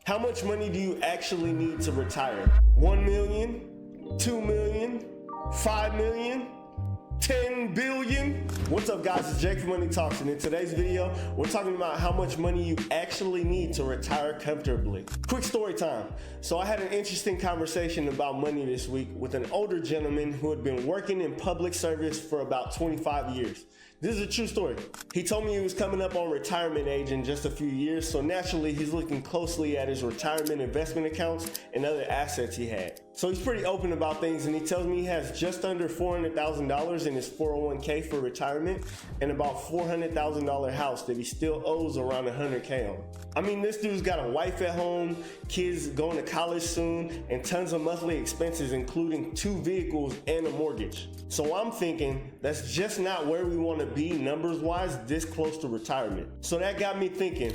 How much money do you actually need to retire? 1 million, 2 million, 5 million, 10 billion? What's up guys, it's Jake from Money Talks, and in today's video, we're talking about how much money you actually need to retire comfortably. Quick story time. So I had an interesting conversation about money this week with an older gentleman who had been working in public service for about 25 years. This is a true story. He told me he was coming up on retirement age in just a few years, so naturally he's looking closely at his retirement investment accounts and other assets he had. So he's pretty open about things, and he tells me he has just under $400,000 in his 401k for retirement and about $400,000 house that he still owes around $100K on. I mean, this dude's got a wife at home, kids going to college soon, and tons of monthly expenses including 2 vehicles and a mortgage. So I'm thinking that's just not where we want to be numbers wise this close to retirement. So that got me thinking,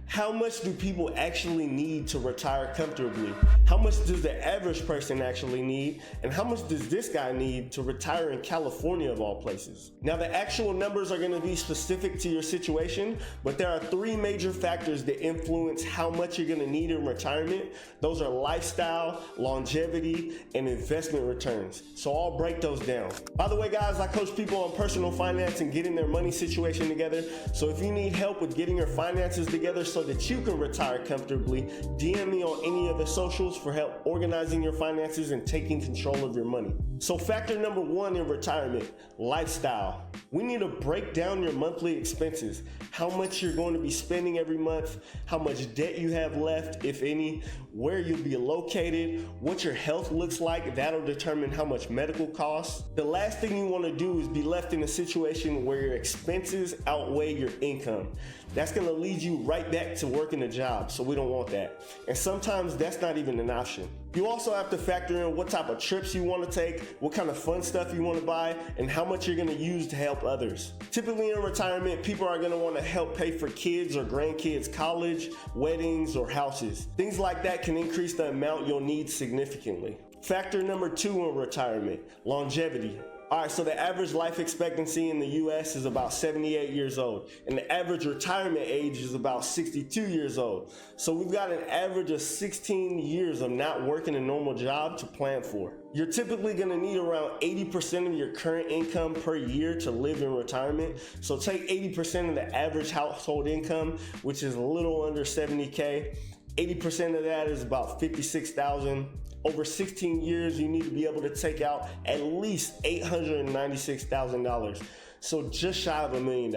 how much do people actually need to retire comfortably? How much does the average person actually need? And how much does this guy need to retire in California of all places? Now the actual numbers are going to be specific to your situation, but there are 3 major factors that influence how much you're going to need in retirement. Those are lifestyle, longevity, and investment returns. So I'll break those down. By the way guys, I coach people on personal finance and getting their money situation together. So if you need help with getting your finances together so that you can retire comfortably, DM me on any of the socials for help organizing your finances and taking control of your money. So factor number 1 in retirement, lifestyle. We need to break down your monthly expenses, how much you're going to be spending every month, how much debt you have left, if any, where you'll be located, what your health looks like. That'll determine how much medical costs. The last thing you want to do is be left in a situation where your expenses outweigh your income. That's going to lead you right back to working a job, so we don't want that. And sometimes that's not even an option. You also have to factor in what type of trips you want to take, what kind of fun stuff you want to buy, and how much you're going to use to help others. Typically in retirement, people are going to want to help pay for kids or grandkids' college, weddings, or houses. Things like that can increase the amount you'll need significantly. Factor number 2 in retirement, longevity. All right, so the average life expectancy in the US is about 78 years old, and the average retirement age is about 62 years old. So we've got an average of 16 years of not working a normal job to plan for. You're typically gonna need around 80% of your current income per year to live in retirement. So take 80% of the average household income, which is a little under 70K. 80% of that is about $56,000. Over 16 years, you need to be able to take out at least $896,000. So just shy of $1 million.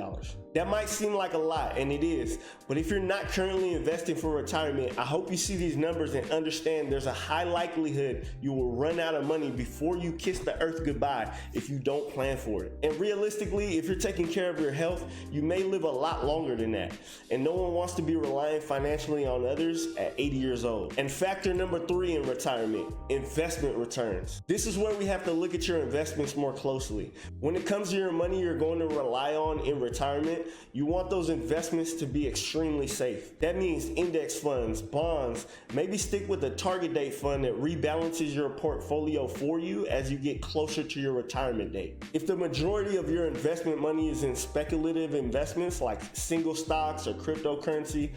That might seem like a lot, and it is, but if you're not currently investing for retirement, I hope you see these numbers and understand there's a high likelihood you will run out of money before you kiss the earth goodbye if you don't plan for it. And realistically, if you're taking care of your health, you may live a lot longer than that. And no one wants to be relying financially on others at 80 years old. And factor number 3 in retirement, investment returns. This is where we have to look at your investments more closely. When it comes to your money you're going to rely on in retirement, you want those investments to be extremely safe. That means index funds, bonds, maybe stick with a target date fund that rebalances your portfolio for you as you get closer to your retirement date. If the majority of your investment money is in speculative investments like single stocks or cryptocurrency,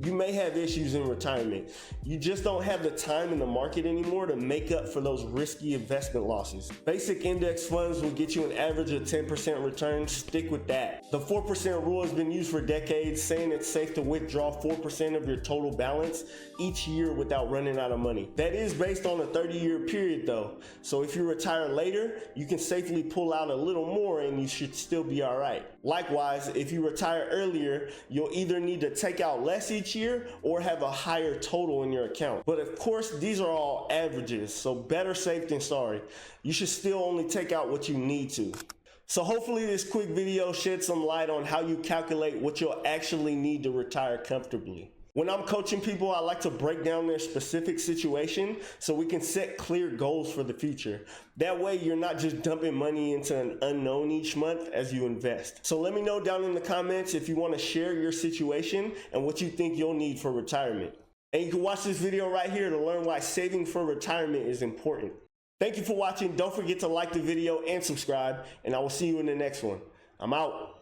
you may have issues in retirement. You just don't have the time in the market anymore to make up for those risky investment losses. Basic index funds will get you an average of 10% return. Stick with that. The 4% rule has been used for decades, saying it's safe to withdraw 4% of your total balance each year without running out of money. That is based on a 30-year period though. So if you retire later, you can safely pull out a little more and you should still be all right. Likewise, if you retire earlier, you'll either need to take out less each year or have a higher total in your account. But of course, these are all averages, so better safe than sorry. You should still only take out what you need to. So hopefully this quick video shed some light on how you calculate what you'll actually need to retire comfortably. When I'm coaching people, I like to break down their specific situation so we can set clear goals for the future. That way you're not just dumping money into an unknown each month as you invest. So let me know down in the comments if you want to share your situation and what you think you'll need for retirement. And you can watch this video right here to learn why saving for retirement is important. Thank you for watching. Don't forget to like the video and subscribe, and I will see you in the next one. I'm out.